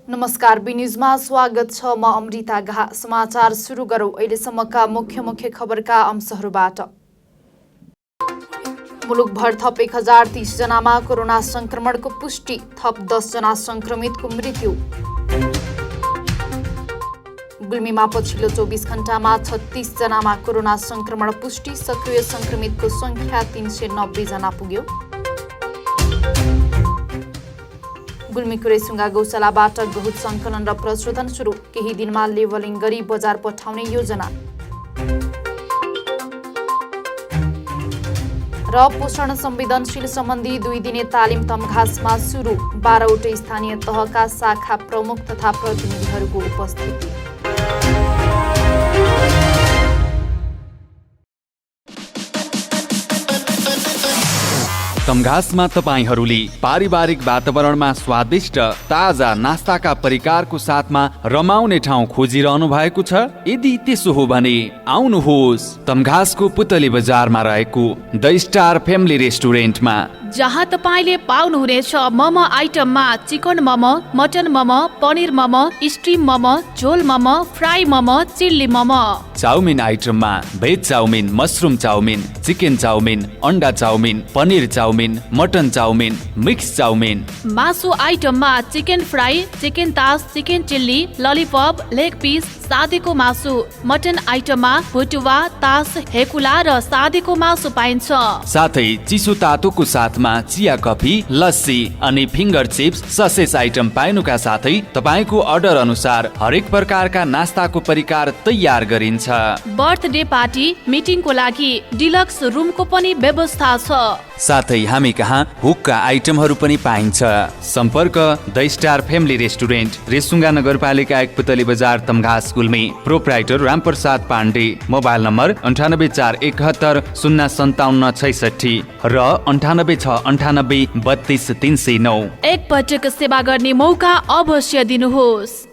नमस्कार, बी न्यूजमा स्वागत छ। म अमृता गाह। समाचार सुरु गरौँ अहिलेसम्मका मुख्य खबरका अंशहरूबाट। मुलुकभर थप 1030 जनामा कोरोना संक्रमणको पुष्टि, थप 10 जना संक्रमितको मृत्यु। गुल्मीमा पछिल्लो 24 घण्टामा 36 जनामा कोरोना संक्रमण पुष्टि, सक्रिय संक्रमितको संख्या 390 जना पुग्यो। गुल्मीको रेसुङ्गा गौशालाबाट गहुँत सङ्कलन र प्रशोधन सुरु, केही दिनमा लेबलिङ गरी बजार पठाउने योजना। र पोषण संवेदनशील सम्बन्धी 2 दिने तालिम तमघासमा सुरु, 12वटै स्थानीय तहका शाखा प्रमुख तथा प्रतिनिधिहरूको उपस्थिति। तमघासमा तपाईहरूले पारिवारिक वातावरणमा स्वादिष्ट ताजा नास्ताका परिकारको साथमा रमाउने ठाउँ खोजिरहनु भएको छ? यदि त्यसो हो भने आउनुहोस् तमघासको पुतली बजारमा रहेको द स्टार फ्यामिली रेस्टुरेन्टमा, जहाँ तपाईले पाउनुहुनेछ मोमो आइटममा chicken momo, mutton momo, paneer momo, steam momo, झोल momo, fry momo, chilli momo. Chowmein आइटममा veg chowmein, mushroom chowmein, chicken chowmein, अन्डा chowmein, paneer chowmein, mutton chowmein, mix chowmein. मासु आइटममा चिकन फ्राई, चिकन तास, chicken chilli, lollipop, leg piece, सादेको मासु। मटन आइटममा भुटुवा, तास, हेकुला र सादेको मासु पाइन्छ। साथै चिसो तातोको साथमा चिया, कफी, लस्सी अनि फिङ्गर चिप्स, ससेज आइटम पाइनुका साथै तपाईको अर्डर अनुसार हरेक प्रकारका नास्ताको परिकार तयार गरिन्छ। बर्थडे पार्टी, मिटिङको लागि डिलक्स रुमको पनि व्यवस्था छ। साथै हामी कहाँ हुक्का आइटमहरू पनि पाइन्छ। सम्पर्क the star family restaurant, Resunga नगरपालिका 1 Putali Bazar, Tamghas, Gulmi. Proprietor Ramprasad Pandey. Mobile number 9841 057 66 र 9869 32 309। एक पटक सेवा गर्ने मौका अवश्य दिनुहोस्।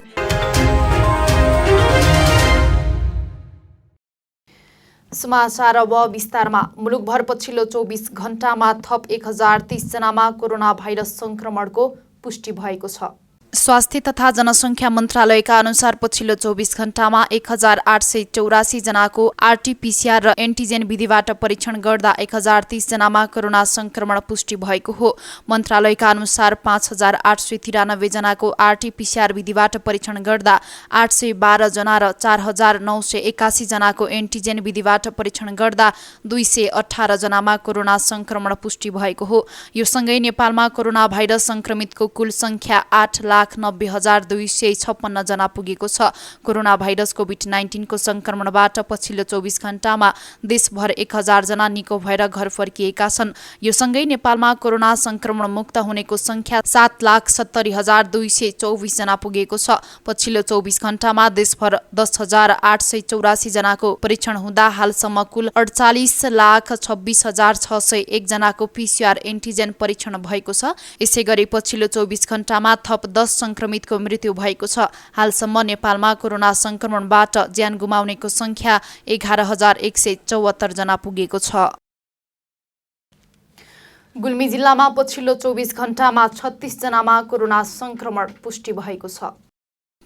समाचार अब विस्तारमा। मुलुकभर पछिल्लो 24 घण्टामा थप 1030 जनामा कोरोना भाइरस संक्रमणको पुष्टि भएको छ। स्वास्थ्य तथा जनसङ्ख्या मन्त्रालयका अनुसार पछिल्लो 24 घण्टामा 1884 जनाको आरटीपीसीआर र एन्टिजेन विधिबाट परीक्षण गर्दा 1030 जनामा कोरोना संक्रमण पुष्टि भएको हो। मन्त्रालयका अनुसार 5893 जनाको आरटीपीसीआर विधिबाट परीक्षण गर्दा 812 जना र 4981 जनाको एन्टिजेन विधिबाट परीक्षण गर्दा 218 जनामा कोरोना संक्रमण पुष्टि भएको हो। यो सँगै नेपालमा कोरोना भाइरस संक्रमितको कुल संख्या 8,90,256 जना पुगेको छ। कोरोना भाइरस कोभिड-19 को संक्रमणबाट पछिल्लो 24 घण्टामा देशभर 1000 जना निको भएर घर फर्किएका छन्। यो सँगै नेपालमा कोरोना संक्रमण मुक्त हुनेको संख्या 7,70,224 जना पुगेको छ। पछिल्लो 24 घण्टामा देशभर 10,884 जनाको परीक्षण हुँदा हालसम्म कुल 48,26,601 जनाको पीसीआर एन्टिजेन परीक्षण भएको छ। यसैगरी पछिल्लो 24 घण्टामा थप 10 संक्रमितको मृत्यु भएको छ। हालसम्म नेपालमा कोरोना संक्रमणबाट ज्यान गुमाउनेको संख्या 11,174 जना पुगेको छ। गुल्मी जिल्लामा पछिल्लो 24 घण्टामा 36 जनामा कोरोना संक्रमण पुष्टि भएको छ।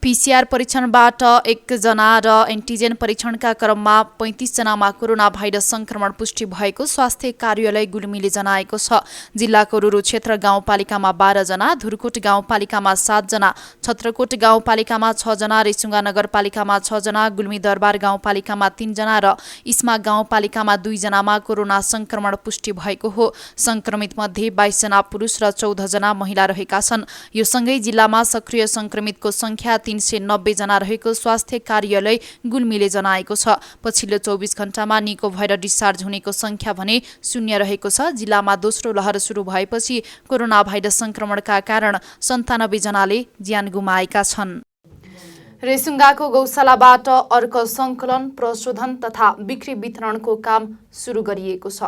पीसीआर परीक्षणबाट 1 जना र एन्टिजेन परीक्षणका क्रममा 35 जनामा कोरोना भाइरस संक्रमण पुष्टि भएको स्वास्थ्य कार्यालय गुल्मीले जनाएको छ। जिल्लाको रुरु क्षेत्र गाउँपालिकामा 12 जना, धुरकोट गाउँपालिकामा 7 जना, छत्रकोट गाउँपालिकामा 6 जना, रेसुङ्गा नगरपालिकामा 6 जना, गुल्मी दरबार गाउँपालिकामा 3 जना र इस्मा गाउँपालिकामा 2 जनामा कोरोना संक्रमण पुष्टि भएको हो। संक्रमित मध्ये 22 जना पुरुष र 14 जना महिला रहेका छन्। यो सँगै जिल्लामा सक्रिय संक्रमितको संख्या 390 जना रहेको स्वास्थ्य कार्यालय गुल्मीले जनाएको छ। पछिल्लो 24 घण्टामा निको भएर डिस्चार्ज हुनेको संख्या भने 0 रहेको छ। जिल्लामा दोस्रो लहर सुरु भएपछि कोरोना भाइरस संक्रमणका कारण 97 जनाले ज्यान गुमाएका छन्। रेसुङ्गाको गौशालाबाट अर्को सङ्कलन, प्रशोधन तथा बिक्री वितरणको काम सुरु गरिएको छ।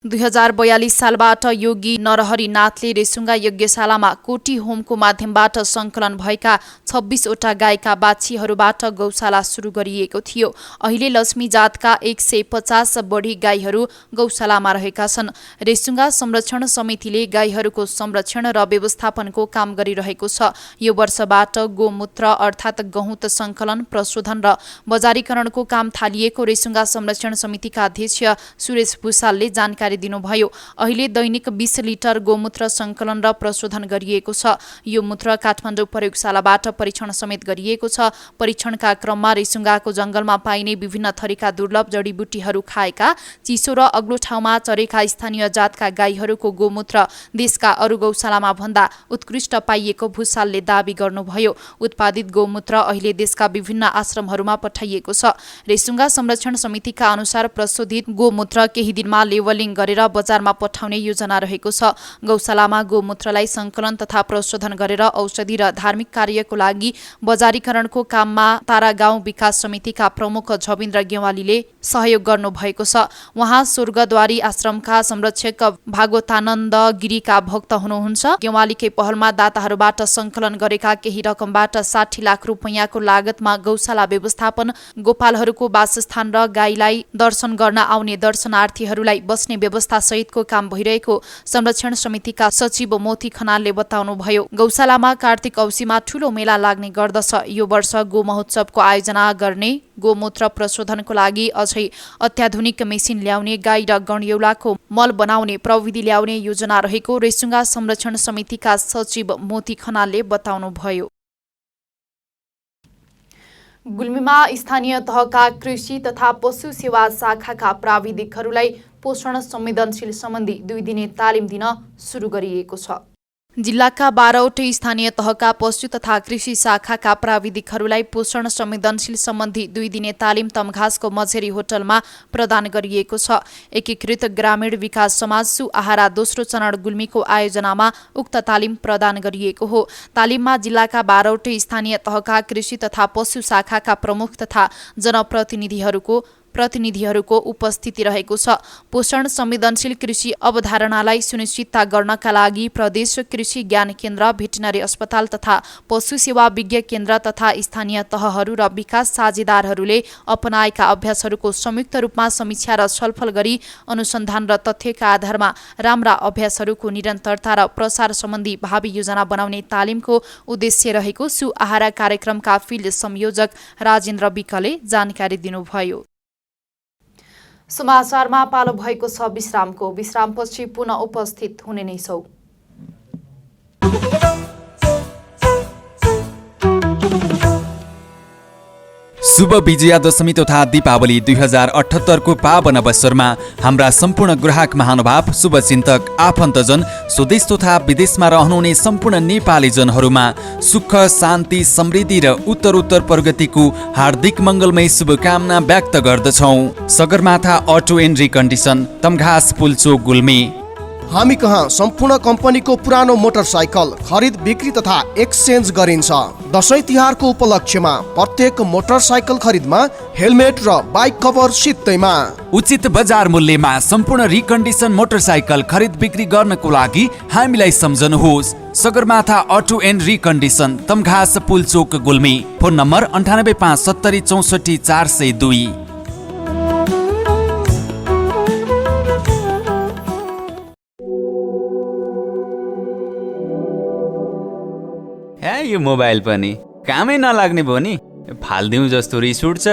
2042 सालबाट योगी नरहरिनाथले रेसुङ्गा यज्ञशालामा कोटी होमको माध्यमबाट सङ्कलन भएका 26 वटा गाईका बाछीहरूबाट गौशाला सुरु गरिएको थियो। अहिले लक्ष्मी जातका 150 बढी गाईहरू गौशालामा रहेका छन्। रेसुङ्गा संरक्षण समितिले गाईहरूको संरक्षण र व्यवस्थापनको काम गरिरहेको छ। यो वर्षबाट गोमूत्र अर्थात् गहुँत सङ्कलन, प्रशोधन र बजारीकरणको काम थालिएको रेसुङ्गा संरक्षण समितिका अध्यक्ष सुरेश भुसालले जानकारी दिनुभयो। अहिले दैनिक 20 लिटर गोमूत्र सङ्कलन र प्रशोधन गरिएको छ। यो मूत्र काठमाडौँ प्रयोगशालाबाट परीक्षण समेत गरिएको छ। परीक्षणका क्रममा रेसुङ्गाको जंगलमा पाइने विभिन्न थरीका दुर्लभ जडीबुटीहरू खाएका, चिसो र अग्लो ठाउँमा चरेका स्थानीय जातका गाईहरूको गोमूत्र देशका अरू गौशालामा भन्दा उत्कृष्ट पाइएको भुसालले दावी गर्नुभयो। उत्पादित गोमूत्र अहिले देशका विभिन्न आश्रमहरूमा पठाइएको छ। रेसुङ्गा संरक्षण समितिका अनुसार प्रशोधित गोमूत्र केही दिनमा लेबलिङ गरेर बजारमा पठाउने योजना रहेको छ। गौशालामा गोमूत्रलाई सङ्कलन तथा प्रशोधन गरेर औषधि र धार्मिक कार्यको लागि बजारीकरणको काममा तारा गाउँ विकास समितिका प्रमुख झविन्द्र गेवालीले सहयोग गर्नुभएको छ। उहाँ स्वर्गद्वारी आश्रमका संरक्षक भागवतानन्द गिरीका भक्त हुनुहुन्छ। गेवालीकै पहलमा दाताहरूबाट सङ्कलन गरेका केही रकमबाट 60 लाख रुपैयाँको लागतमा गौशाला व्यवस्थापन, गोपालहरूको वासस्थान र गाईलाई दर्शन गर्न आउने दर्शनार्थीहरूलाई बस्ने व्यवस्था सहितको काम भइरहेको संरक्षण समितिका सचिव मोती खनालले बताउनुभयो। गौशालामा कार्तिक औँसीमा ठूलो मेला लाग्ने गर्दछ। यो वर्ष गो महोत्सवको आयोजना गर्ने, गोमूत्र प्रशोधनको लागि अझै अत्याधुनिक मेसिन ल्याउने, गाई र गणयौलाको मल बनाउने प्रविधि ल्याउने योजना रहेको रेसुङ्गा संरक्षण समितिका सचिव मोती खनालले बताउनुभयो। गुल्मीमा स्थानीय तहका कृषि तथा पशु सेवा शाखाका प्राविधिकहरूलाई पोषण संवेदनशील सम्बन्धी 2 दिने तालिम दिन सुरु गरिएको छ। जिल्लाका 12वटै स्थानीय तहका पशु तथा कृषि शाखाका प्राविधिकहरूलाई पोषण संवेदनशील सम्बन्धी 2 दिने तालिम तमघासको मझेरी होटलमा प्रदान गरिएको छ। एकीकृत ग्रामीण विकास समाज सुआहारा दोस्रो चरण गुल्मीको आयोजनामा उक्त तालिम प्रदान गरिएको हो। तालिममा जिल्लाका 12वटै स्थानीय तहका कृषि तथा पशु शाखाका प्रमुख तथा जनप्रतिनिधिहरूको उपस्थिति रहेको छ। पोषण संवेदनशील कृषि अवधारणालाई सुनिश्चितता गर्नका लागि प्रदेश कृषि ज्ञान केन्द्र, भेटनरी अस्पताल तथा पशु सेवा विज्ञ केन्द्र तथा स्थानीय तहहरू र विकास साझेदारहरूले अपनाएका अभ्यासहरूको संयुक्त रूपमा समीक्षा र छलफल गरी अनुसन्धान र तथ्यका आधारमा राम्रा अभ्यासहरूको निरन्तरता र प्रसार सम्बन्धी भावी योजना बनाउने तालिमको उद्देश्य रहेको सुआहारा कार्यक्रमका फिल्ड संयोजक राजेन्द्र विकले जानकारी दिनुभयो। समाचारमा पालो भएको छ विश्रामको। विश्रामपछि पुनः उपस्थित हुने नै छौं। शुभ विजयादशमी तथा दीपावली 2078 को पावन अवसरमा हाम्रा सम्पूर्ण ग्राहक महानुभाव, शुभचिन्तक, आफन्तजन, स्वदेश तथा विदेशमा रहनुहुने सम्पूर्ण नेपाली जनहरूमा सुख, शान्ति, समृद्धि र उत्तरोत्तर प्रगतिको हार्दिक मङ्गलमय शुभकामना व्यक्त गर्दछौँ। Sagarmatha auto and recondition, Tamghas Pulchowk Gulmi. हामी कहाँ सम्पूर्ण कम्पनीको पुरानो मोटरसाइकल खरिद बिक्री तथा एक्सचेन्ज गरिन्छ। दशैं तिहारको उपलक्ष्यमा प्रत्येक मोटरसाइकल खरिदमा हेलमेट र बाइक कभर सित्तैमा। उचित बजार मूल्यमा सम्पूर्ण रिकन्डिसन मोटरसाइकल खरिद बिक्री गर्नको लागि हामीलाई सम्झनुहोस्। Sagarmatha auto and recondition, Tamghas Pulchowk Gulmi. Phone number 9857 64 402। यो मोबाइल पनि कामै नलाग्ने भयो नि। फाल्दिउँ जस्तो रिस उठ्छ,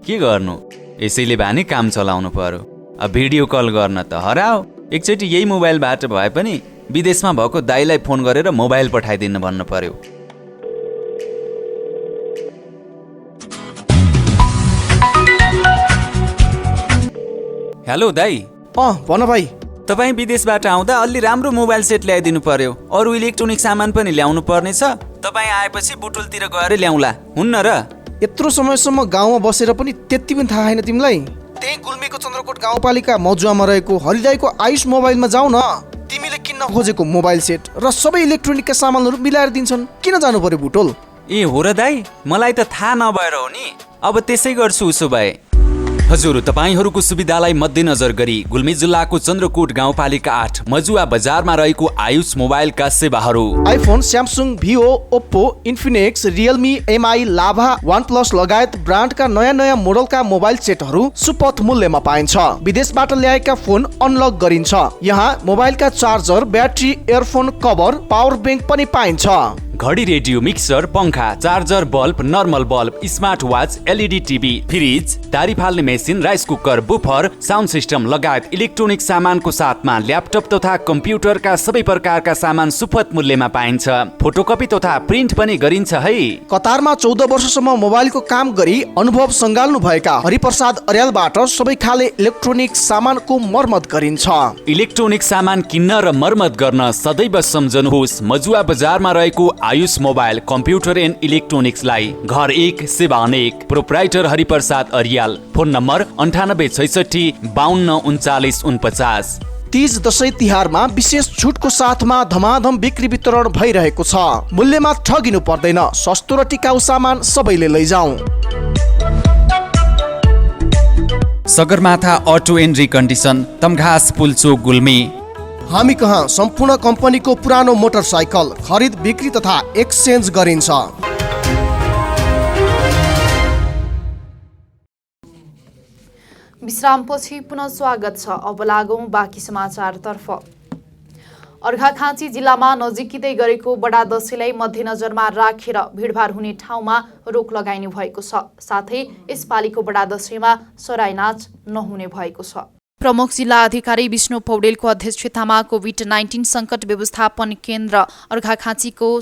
के गर्नु? यसैले भए काम चलाउनु पर्यो। अब भिडियो कल गर्न त हराओ, एकचोटि यही मोबाइलबाट भए पनि विदेशमा भएको दाइलाई फोन गरेर मोबाइल पठाइदिनु भन्नु पर्यो। हेलो दाइ। भन भाइ। तपाईँ विदेशबाट आउँदा अलि राम्रो मोबाइल सेट ल्याइदिनु पर्यो। अरू इलेक्ट्रोनिक सामान पनि ल्याउनु पर्नेछ। तपाईँ आएपछि बुटुलतिर गएर ल्याउला, हुन्न र? यत्रो समयसम्म गाउँमा बसेर पनि त्यति पनि थाहा छैन तिमीलाई? त्यही गुल्मीको चन्द्रकोट गाउँपालिका मजुवामा रहेको हरिदाईको आयुष मोबाइलमा जाऊ न। तिमीले किन्न खोजेको मोबाइल सेट र सबै इलेक्ट्रोनिकका सामानहरू मिलाएर दिन्छन्। किन जानु पर्यो बुटोल? ए हो र दाइ, मलाई त थाहा नभएर हो नि। अब त्यसै गर्छु उसो भए। हजुर, तपाईहरूको सुविधालाई मध्यनजर गरी गुल्मी जिल्लाको चन्द्रकोट गाउँपालिका 8 मजुवा बजारमा रहेको आयुष मोबाइलका सेवाहरू iPhone, Samsung, Vivo, Oppo, Infinix, Realme, Mi, Lava, OnePlus लगायत ब्रान्डका नयाँ मोडलका मोबाइल सेटहरू सुपथ मूल्यमा पाइन्छ। विदेशबाट ल्याएका फोन अनलक गरिन्छ। यहाँ मोबाइलका charger, battery, earphone cover, power bank पनि पाइन्छ। घडी, रेडियो, मिक्सर, पंखा, charger, bulb, normal bulb, smart watch, LED TV, fridge, तारी फाल्ने machine, rice cooker, woofer, sound system लगायत इलेक्ट्रोनिक सामानको साथमा ल्यापटप तथा कम्प्युटरका सबै प्रकारका सामान सुपथ मूल्यमा पाइन्छ। फोटोकपी तथा प्रिन्ट पनि गरिन्छ है। कतारमा 14 वर्षसम्म मोबाइलको काम गरी अनुभव सङ्घाल्नु भएका हरिप्रसाद अर्यालबाट सबै खाले इलेक्ट्रोनिक सामानको मर्मत गरिन्छ। इलेक्ट्रोनिक सामान किन्न र मर्मत गर्न सदैव सम्झनुहोस् मजुवा बजारमा रहेको आयुष मोबाइल कम्प्युटर एन्ड इलेक्ट्रोनिक्सलाई। घर 1 सेवा अनेक। Proprietor Hariprasad Aryal. Phone number 9866 52 39 49। Teej, Dashain, तिहारमा विशेष छुटको साथमा धमाधम बिक्री वितरण भइरहेको छ। मूल्यमा ठगिनु पर्दैन। सस्तो र टिकाउ सामान सबैले लैजाउँ। Sagarmatha auto and recondition, Tamghas Pulchowk, Gulmi. हामी कहाँ सम्पूर्ण कम्पनीको पुरानो मोटरसाइकल खरिद, बिक्री तथा एक्सचेन्ज गरिन्छ। विश्रामपछि पुनः स्वागत छ। अब लागौं बाँकी समाचारतर्फ। अर्घाखाँची जिल्लामा नजिकै गरेको बडा दशैंलाई मध्यनजरमा राखेर भिडभाड हुने ठाउँमा रोक लगाइनु भएको छ। साथै यसपालिको बडा दशैंमा सराई नाच नहुने भएको छ। प्रमुख जिल्ला अधिकारी विष्णु पौडेलको अध्यक्षतामा कोभिड-19 सङ्कट व्यवस्थापन केन्द्र अर्घाखाँचीको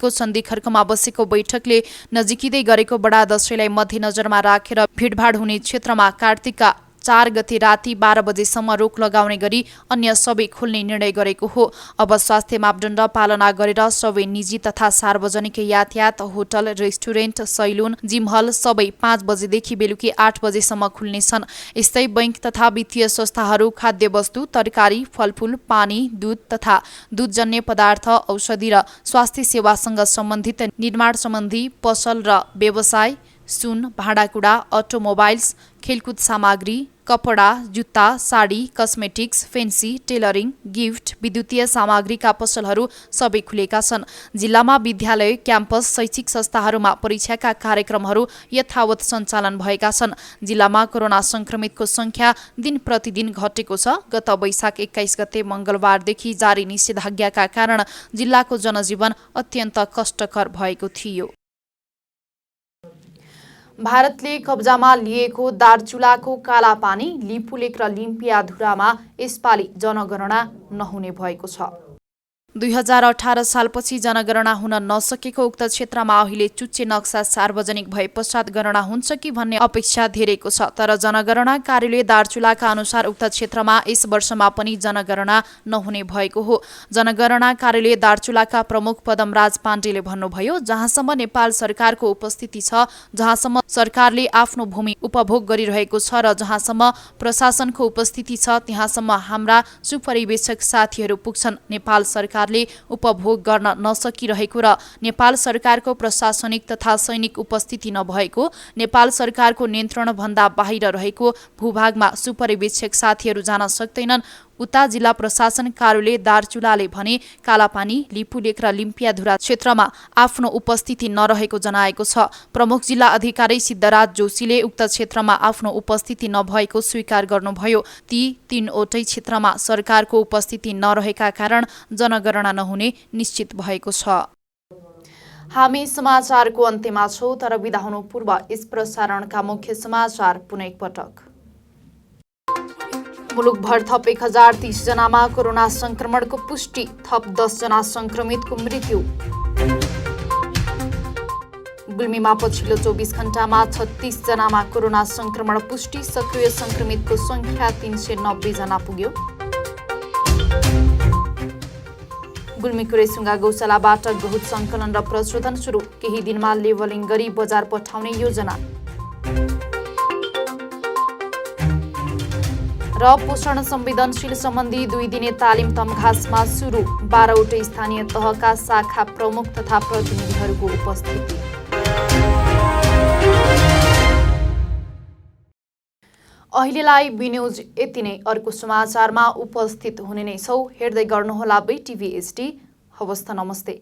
सन्धि खर्कमा बसेको बैठकले नजिकै गरेको बडा दशैंलाई मध्यनजरमा राखेर भिडभाड हुने क्षेत्रमा कार्तिकका 4 गते राति 12 बजेसम्म रोक लगाउने गरी अन्य सबै खोल्ने निर्णय गरेको हो। अब स्वास्थ्य मापदण्ड पालना गरेर सबै निजी तथा सार्वजनिक यातायात, होटल, रेस्टुरेन्ट, सैलुन, जिम हल सबै 5 बजेदेखि बेलुकी 8 बजेसम्म खुल्नेछन्। यस्तै बैंक तथा वित्तीय संस्थाहरू खाद्य वस्तु, तरकारी, फलफूल, पानी, दूध तथा दूधजन्य पदार्थ, औषधि र स्वास्थ्य सेवासँग सम्बन्धित निर्माण सम्बन्धी पसल र व्यवसाय, सुन, भाँडाकुँडा, अटोमोबाइल्स, खेलकुद सामग्री, कपडा, जुत्ता, sari, cosmetics, fancy, tailoring, gift, विद्युतीय सामग्रीका पसलहरू सबै खुलेका छन्। जिल्लामा विद्यालय, क्याम्पस, शैक्षिक संस्थाहरूमा परीक्षाका कार्यक्रमहरू यथावत सञ्चालन भएका छन्। जिल्लामा कोरोना संक्रमितको संख्या दिन प्रतिदिन घटेको छ। गत वैशाख 21 गते मंगलबारदेखि जारी निषेधाज्ञाका कारण जिल्लाको जनजीवन अत्यन्त कष्टकर भएको थियो। भारतले कब्जामा लिएको दार्चुलाको कालापानी, लिपुलेक र लिम्पियाधुरामा यसपालि जनगणना नहुने भएको छ। 2018 सालपछि जनगणना हुन नसकेको उक्त क्षेत्रमा अहिले चुच्चे नक्सा सार्वजनिक भए पश्चात गणना हुन्छ कि भन्ने अपेक्षा धेरैको छ। तर जनगणना कार्यालय दार्चुलाका अनुसार उक्त क्षेत्रमा यस वर्षमा पनि जनगणना नहुने भएको हो। जनगणना कार्यालय दार्चुलाका प्रमुख पदमराज पाण्डेले भन्नुभयो, जहाँसम्म नेपाल सरकारको उपस्थिति छ, जहाँसम्म सरकारले आफ्नो भूमि उपभोग गरिरहेको छ र जहाँसम्म प्रशासनको उपस्थिति छ, त्यहाँसम्म हाम्रा सुपरिवेक्षक साथीहरू पुग्छन्। नेपाल सरकारले उपभोग गर्न नसकिरहेको र नेपाल सरकारको प्रशासनिक तथा सैनिक उपस्थिति नभएको, नेपाल सरकारको नियन्त्रण भन्दा बाहिर रहेको भूभागमा सुपरिवेक्षक साथीहरू जान सक्दैनन्। उता जिल्ला प्रशासन कार्यालय दार्चुलाले भने कालापानी, लिपुलेक र लिम्पियाधुरा क्षेत्रमा आफ्नो उपस्थिति नरहेको जनाएको छ। प्रमुख जिल्ला अधिकारी सिद्धराज जोशीले उक्त क्षेत्रमा आफ्नो उपस्थिति नभएको स्वीकार गर्नुभयो। ती 3वटै क्षेत्रमा सरकारको उपस्थिति नरहेका कारण जनगणना नहुने निश्चित भएको छ। हामी समाचारको अन्त्यमा छौं, तर बिदा हुनु पूर्व यस प्रसारणका मुख्य समाचार पुनः एकपटक। मुलुकभर थप 1030 जनामा कोरोना संक्रमणको पुष्टि, थप 10 जना संक्रमितको मृत्यु। गुल्मीमा पछिल्लो 24 घण्टामा 36 जनामा कोरोना संक्रमण पुष्टि, सक्रिय संक्रमितको संख्या 390 जना पुग्यो। गुल्मीको रेसुङ्गा गौशालाबाट गहुँत सङ्कलन र प्रशोधन सुरु, केही दिनमा लेबलिङ गरी बजार पठाउने योजना। र पोषण संवेदनशील सम्बन्धी 2 दिने तालिम तमघासमा सुरु, 12वटै स्थानीय तहका शाखा प्रमुख तथा प्रतिनिधिहरूको उपस्थिति। अहिलेलाई बिन्यूज यति नै। अर्को समाचारमा उपस्थित हुने नै छौँ। हेर्दै गर्नुहोला BTV HD। हवस् त नमस्ते।